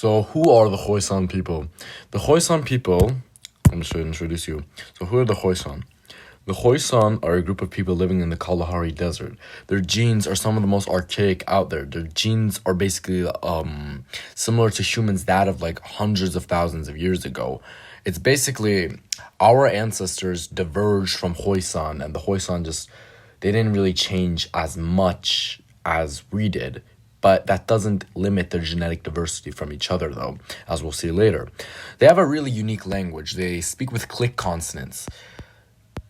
So who are the Khoisan people? The Khoisan people, I'm just going to introduce you. So who are the Khoisan? The Khoisan are a group of people living in the Kalahari Desert. Their genes are some of the most archaic out there. Their genes are basically similar to humans that of like hundreds of thousands of years ago. It's basically our ancestors diverged from Hoisan, and the Hoisan they didn't really change as much as we did. But that doesn't limit their genetic diversity from each other, though, as we'll see later. They have a really unique language. They speak with click consonants.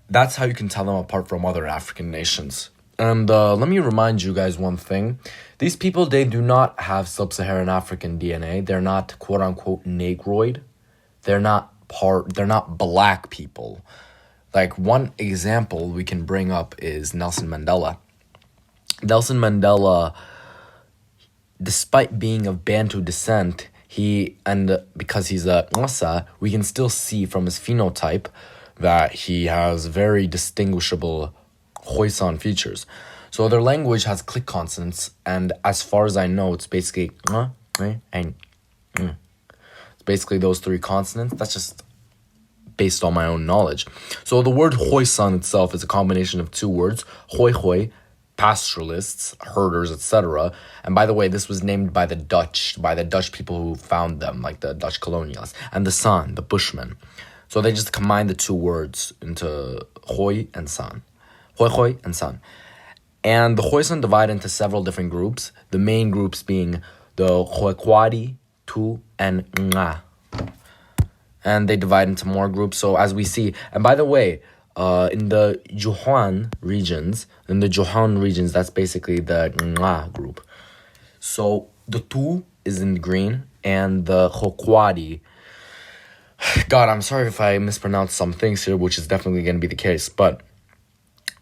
That's how you can tell them apart from other African nations. And let me remind you guys one thing. These people, they do not have sub-Saharan African DNA. They're not quote-unquote Negroid. They're not black people. Like, one example we can bring up is Nelson Mandela. Nelson Mandela, despite being of Bantu descent, because he's a Xhosa, we can still see from his phenotype that he has very distinguishable Khoisan features. So their language has click consonants, and as far as I know, it's basically It's basically those three consonants. That's just based on my own knowledge. So the word Hoisan itself is a combination of two words, hoi, pastoralists, herders, etc. And by the way, this was named by the Dutch people who found them, like the Dutch colonialists, and the San, the Bushmen. So they just combined the two words into hoi and san. Hoi and san. And the Khoisan divide into several different groups, the main groups being the Khoikwadi, Tu, and Nga. And they divide into more groups. So as we see, and by the way, in the Johan regions, that's basically the Nga group. So the Tu is in green, and the Khoikwadi, God, I'm sorry if I mispronounced some things here, which is definitely going to be the case. But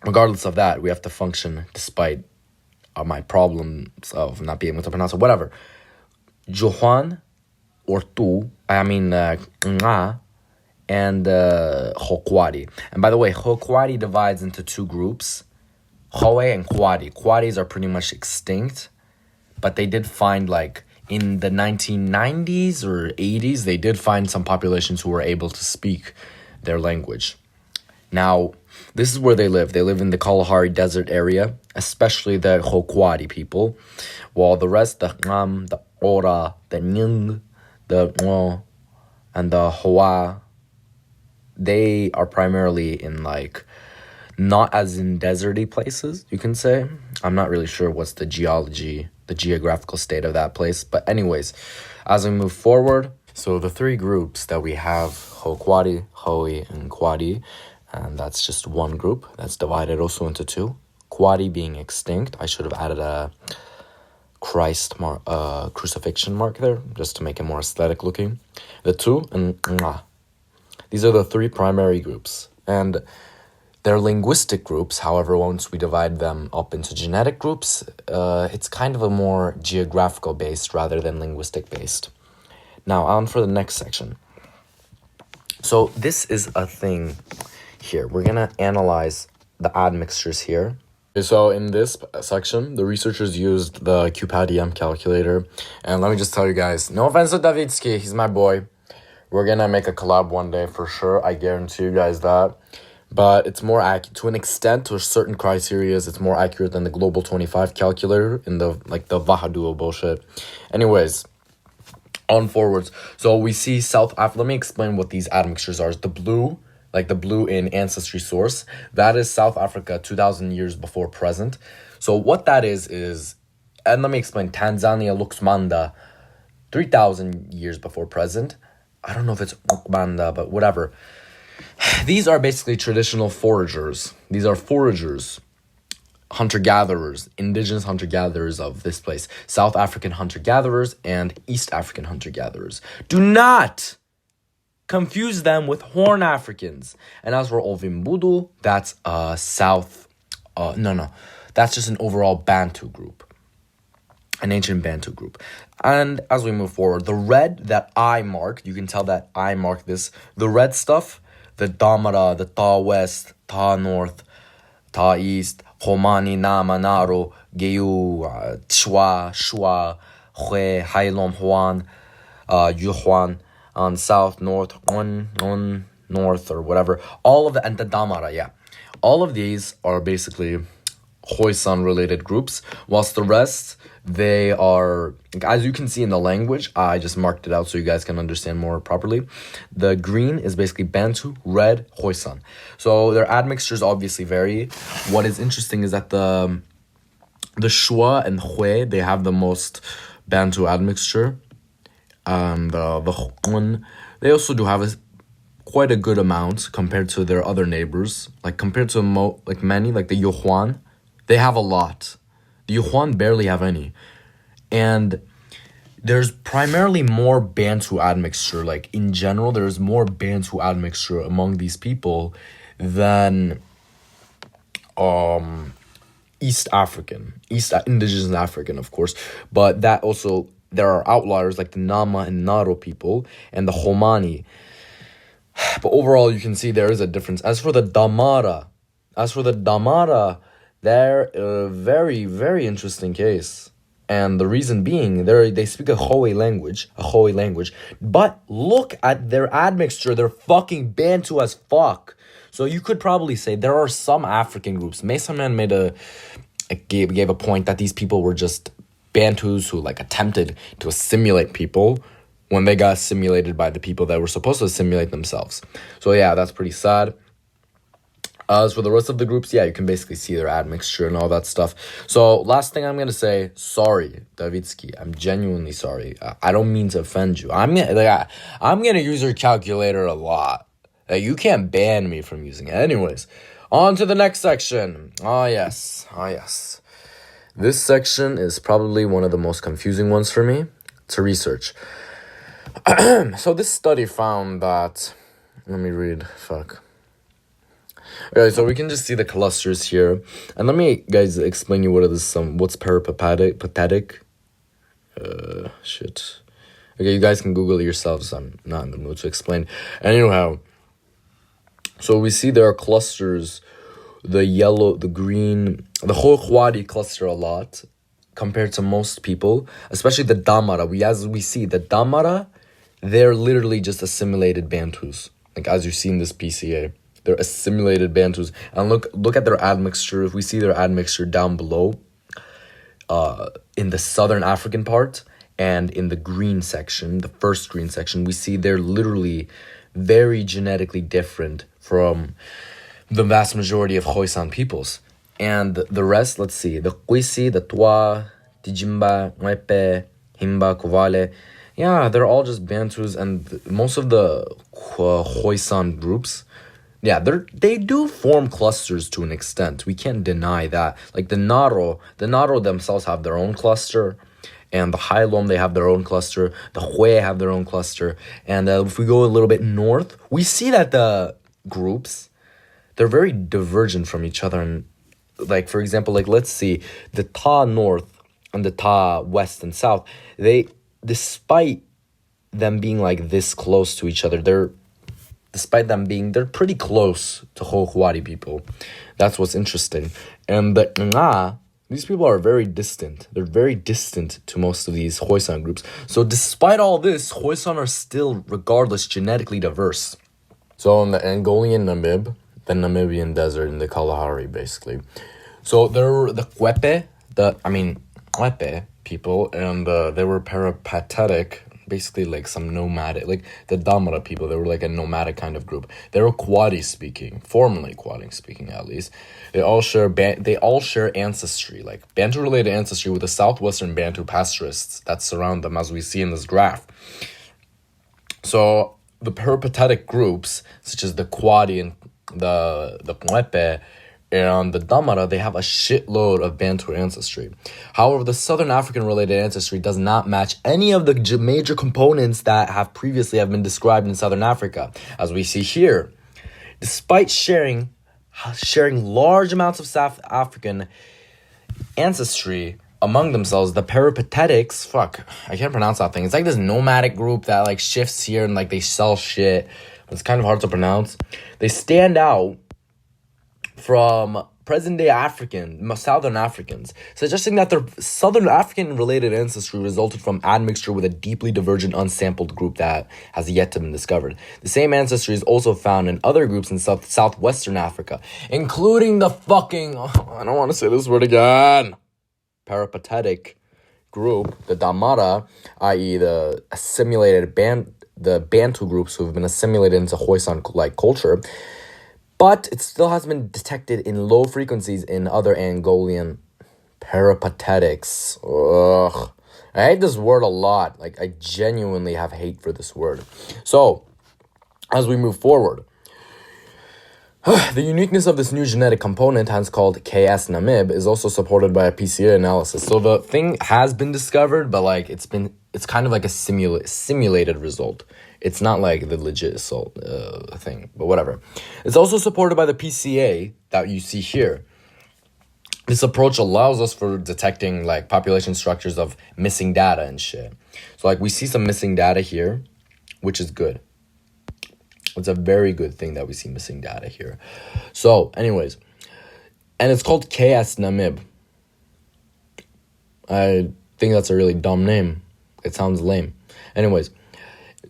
regardless of that, we have to function despite my problems of not being able to pronounce it. Whatever. Johan or Tu, Nga, and Khoikwadi. And by the way, Khoikwadi divides into two groups, Khoe and Kwadi. Kwadis are pretty much extinct, but they did find, like, in the 1990s or 80s, they did find some populations who were able to speak their language. Now, this is where they live. They live in the Kalahari Desert area, especially the Khoikwadi people, while the rest, the Ngam, the Ora, the Nyung, the Ngo, and the Hoa, they are primarily in, like, not as in deserty places, you can say. I'm not really sure what's the geographical state of that place. But anyways, as we move forward, so the three groups that we have, Khoikwadi, Hoi, and Kwadi, and that's just one group that's divided also into two. Kwadi being extinct. I should have added a crucifixion mark there, just to make it more aesthetic looking. The Tu and Nga. These are the three primary groups. And they're linguistic groups. However, once we divide them up into genetic groups, it's kind of a more geographical based rather than linguistic based. Now, on for the next section. So this is a thing here. We're going to analyze the admixtures here. So in this section, the researchers used the QPADM calculator. And let me just tell you guys, no offense to Davidsky, he's my boy. We're going to make a collab one day for sure. I guarantee you guys that. But it's more accurate to an extent, to a certain criteria. It's more accurate than the Global 25 calculator in the Vahaduo bullshit. Anyways, on forwards. So we see South Africa. Let me explain what these admixtures are. The blue, like the blue in Ancestry Source, that is South Africa 2,000 years before present. So what that is, and let me explain, Tanzania Luxmanda 3,000 years before present. I don't know if it's Luxmanda, but whatever. These are basically traditional foragers. These are foragers, hunter-gatherers, indigenous hunter-gatherers of this place. South African hunter-gatherers and East African hunter-gatherers. Do not confuse them with Horn Africans. And as for Ovimbudu, that's that's just an overall Bantu group. An ancient Bantu group. And as we move forward, the red that I marked, you can tell that I marked this, the red stuff, the Damara, the Ta West, Ta North, Ta East, Khomani, Nama, Naro, Geu, Chwa, Shua, Hue, Hailom, Huan, Yuhuan on south, north, on north or whatever. All of the, and the Damara, yeah. All of these are basically Khoisan related groups, whilst the rest, they are, as you can see in the language, I just marked it out so you guys can understand more properly. The green is basically Bantu, red, Khoisan. So their admixtures obviously vary. What is interesting is that the Shua and Hue, they have the most Bantu admixture. And the Khun, they also do have quite a good amount compared to their other neighbors. Like compared to many, like the Yuhuan, they have a lot. The Yuhuan barely have any. And there's primarily more Bantu admixture. Like in general, there's more Bantu admixture among these people than East Indigenous African, of course. But that also, there are outliers like the Nama and Naro people and the Homani. But overall, you can see there is a difference. As for the Damara, they're a very, very interesting case. And the reason being, they speak a Khoi language. But look at their admixture. They're fucking Bantu as fuck. So you could probably say there are some African groups. Mesaman gave a point that these people were just Bantus who like attempted to assimilate people when they got assimilated by the people that were supposed to assimilate themselves. So yeah, that's pretty sad. As for the rest of the groups, yeah, you can basically see their admixture and all that stuff. So last thing I'm going to say, sorry, Davitsky. I'm genuinely sorry. I don't mean to offend you. I'm gonna use your calculator a lot. You can't ban me from using it. Anyways, on to the next section. Ah, yes. This section is probably one of the most confusing ones for me to research. So this study found that, let me read, Okay, so we can just see the clusters here. And let me, guys, explain you what's peripatetic. Shit. Okay, you guys can Google it yourselves. I'm not in the mood to explain. Anyhow, so we see there are clusters, the yellow, the green, the Khoisan cluster a lot compared to most people, especially the Damara. As we see, the Damara, they're literally just assimilated Bantus. Like as you see in this PCA. They're assimilated Bantus. And look at their admixture. If we see their admixture down below, in the southern African part and in the green section, the first green section, we see they're literally very genetically different from the vast majority of Khoisan peoples. And the rest, let's see, the Khoisi, the Twa, Tijimba, Mwepe, Himba, Kovale, yeah, they're all just Bantus. And most of the Khoisan groups, yeah, they do form clusters to an extent. We can't deny that. Like the Naro themselves have their own cluster, and the Hailom, they have their own cluster. The Hue have their own cluster. And if we go a little bit north, we see that the groups, they're very divergent from each other. And like, for example, like let's see, the Ta North and the Ta West and South, despite them being like this close to each other, they're pretty close to Khoisan people. That's what's interesting. And the Nga, these people are very distant. They're very distant to most of these Khoisan groups. So despite all this, Khoisan are still, regardless, genetically diverse. So in the Angolan Namib, the Namibian desert in the Kalahari, basically. So there were the Kwepe people, and they were peripatetic, basically like some nomadic, like the Damara people. They were like a nomadic kind of group. They were Kwadi speaking, formerly Kwadi speaking at least. They all share ancestry, like Bantu related ancestry with the southwestern Bantu pastoralists that surround them, as we see in this graph. So the peripatetic groups, such as the Kwadi and the Mwepe and the Damara, they have a shitload of Bantu ancestry. However, the Southern African related ancestry does not match any of the major components that have previously been described in Southern Africa, as we see here. Despite sharing large amounts of South African ancestry among themselves, the peripatetics, I can't pronounce that thing. It's like this nomadic group that like shifts here and like they sell shit. It's kind of hard to pronounce. They stand out from present-day Southern Africans, suggesting that their Southern African-related ancestry resulted from admixture with a deeply divergent, unsampled group that has yet to be discovered. The same ancestry is also found in other groups in southwestern Africa, including the I don't want to say this word again, peripatetic group, the Damara, i.e. the Bantu groups who have been assimilated into Khoisan-like culture, but it still has been detected in low frequencies in other Angolan peripatetics. Ugh. I hate this word a lot. Like, I genuinely have hate for this word. So, as we move forward, the uniqueness of this new genetic component, hence called KS Namib, is also supported by a PCA analysis. So the thing has been discovered, but like it's kind of like a simulated result. It's not like the legit thing, but whatever. It's also supported by the PCA that you see here. This approach allows us for detecting like population structures of missing data and shit. So like we see some missing data here, which is good. It's a very good thing that we see missing data here. So anyways, and it's called KS Namib. I think that's a really dumb name. It sounds lame. Anyways,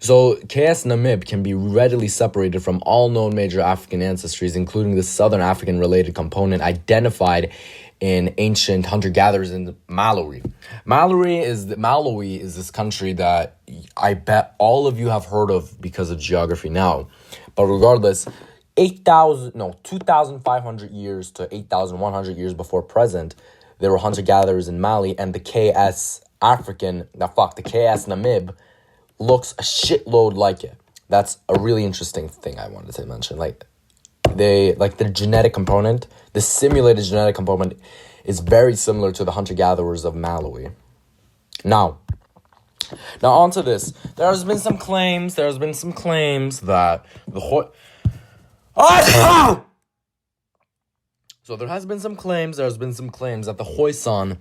so KS Namib can be readily separated from all known major African ancestries, including the Southern African related component identified in ancient hunter-gatherers in Malawi. Malawi is this country that I bet all of you have heard of because of geography now. But regardless, 2,500 years to 8,100 years before present, there were hunter-gatherers in Mali, and the KS Namib looks a shitload like it. That's a really interesting thing I wanted to mention. The genetic component, the simulated genetic component, is very similar to the hunter-gatherers of Malawi. Now on to this. There has been some claims that So there has been some claims that the Hoisan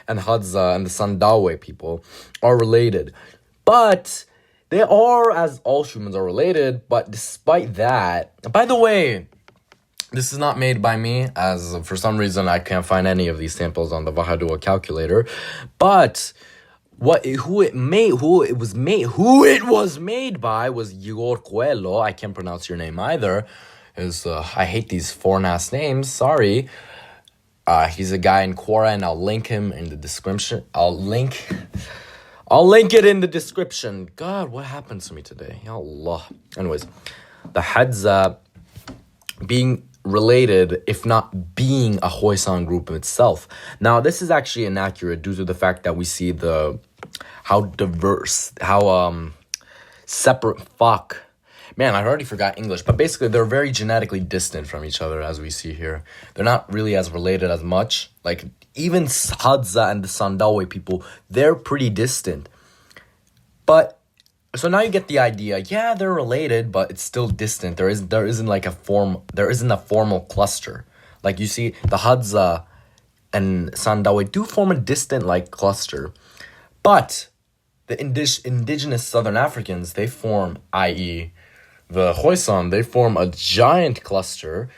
and Hadza and the Sandawe people are related. But they are, as all humans are related, but despite that, by the way, this is not made by me, as for some reason I can't find any of these samples on the Vahadua calculator, but who it was made by was Igor Coelho. I can't pronounce your name either. I hate these foreign-ass names, sorry. He's a guy in Quora, and I'll link him in the description. I'll link it in the description. God, what happened to me today? Ya Allah. Anyways, the Hadza being related, if not being a Hoisan group itself. Now, this is actually inaccurate due to the fact that we see how separate, Man, I already forgot English, but basically they're very genetically distant from each other, as we see here. They're not really as related as much. Like, even Hadza and the Sandawe people, they're pretty distant. But, so now you get the idea. Yeah, they're related, but it's still distant. There isn't a formal cluster. Like, you see, the Hadza and Sandawe do form a distant, cluster. But the indigenous Southern Africans, they form, i.e., the Khoisan, they form a giant cluster.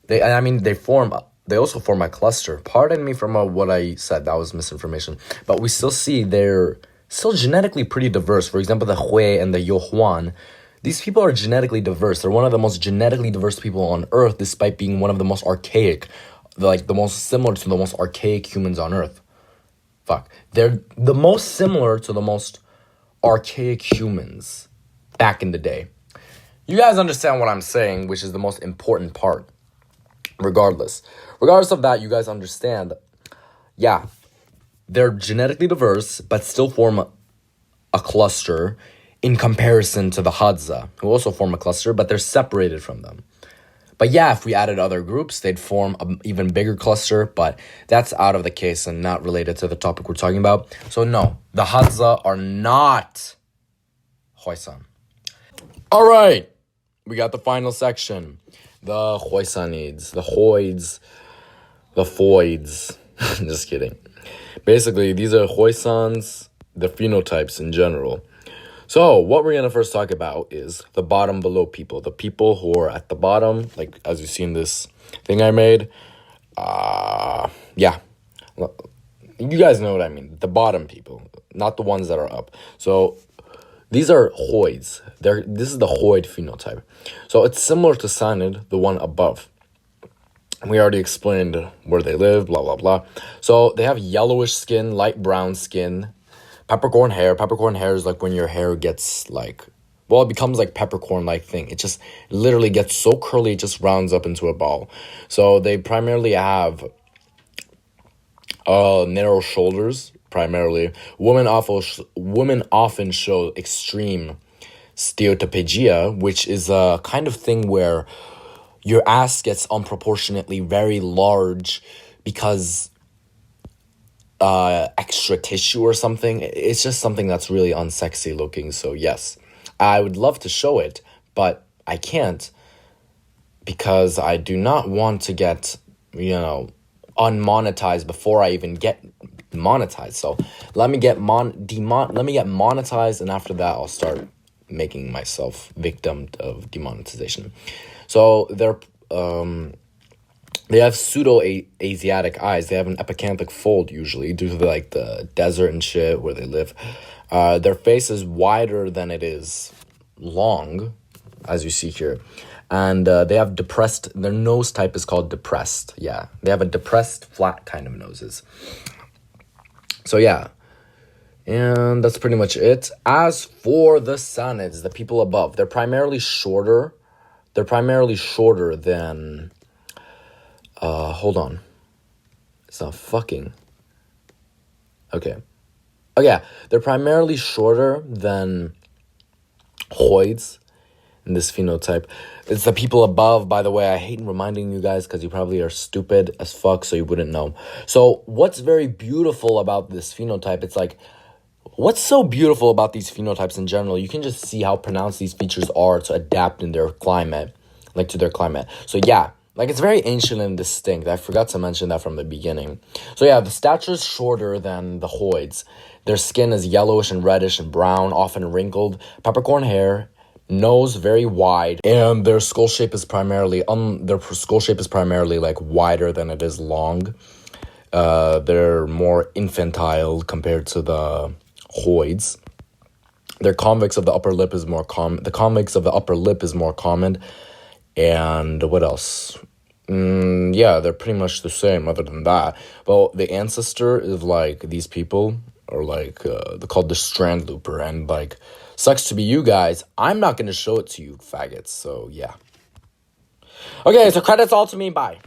They also form a cluster. Pardon me from what I said. That was misinformation. But we still see they're still genetically pretty diverse. For example, the Hui and the Yohuan. These people are genetically diverse. They're one of the most genetically diverse people on Earth, despite being one of the most archaic, the most similar to the most archaic humans on Earth. They're the most similar to the most archaic humans back in the day. You guys understand what I'm saying, which is the most important part. Regardless of that, you guys understand, yeah, they're genetically diverse, but still form a cluster in comparison to the Hadza, who also form a cluster, but they're separated from them. But yeah, if we added other groups, they'd form an even bigger cluster, but that's out of the case and not related to the topic we're talking about. So no, the Hadza are not Hoisan. All right, we got the final section. The Khoisanids, the Hoids, the Foids. Just kidding. Basically, these are Khoisans, the phenotypes in general. So, what we're going to first talk about is the bottom below people. The people who are at the bottom, like as you see in this thing I made. Yeah. You guys know what I mean. The bottom people, not the ones that are up. So these are Hoids. This is the Hoid phenotype. So it's similar to Sanid, the one above. We already explained where they live, blah, blah, blah. So they have yellowish skin, light brown skin, peppercorn hair. Peppercorn hair is like when your hair gets like, well, it becomes like peppercorn-like thing. It just literally gets so curly, it just rounds up into a ball. So they primarily have narrow shoulders, primarily. Women often show extreme steatopegia, which is a kind of thing where your ass gets unproportionately very large because extra tissue or something. It's just something that's really unsexy looking. So yes, I would love to show it, but I can't because I do not want to get, unmonetized before I even get monetized. So let me get monetized, and after that I'll start making myself victim of demonetization. So they have pseudo-Asiatic eyes. They have an epicanthic fold usually due to the desert and shit where they live. Their face is wider than it is long, as you see here. And they have their nose type is called depressed. Yeah, they have a depressed, flat kind of noses. So yeah, and that's pretty much it. As for the Sanids, the people above, they're primarily shorter than, hold on. It's not fucking. Okay. Oh yeah, they're primarily shorter than Hoids in this phenotype. It's the people above, by the way. I hate reminding you guys because you probably are stupid as fuck, so you wouldn't know. So what's very beautiful about this phenotype, it's like, what's so beautiful about these phenotypes in general, you can just see how pronounced these features are to adapt in their climate, to their climate. So yeah, it's very ancient and distinct. I forgot to mention that from the beginning. So yeah, the stature is shorter than the Hoids. Their skin is yellowish and reddish and brown, often wrinkled, peppercorn hair, nose very wide, and their skull shape is primarily wider than it is long. They're more infantile compared to the Hoids. Their convex of the upper lip is more common. The convex of the upper lip is more common. And what else? Yeah, they're pretty much the same other than that. Well, the ancestor is these people are they're called the strand looper, and sucks to be you guys, I'm not going to show it to you faggots. So yeah. Okay, so credits all to me. Bye.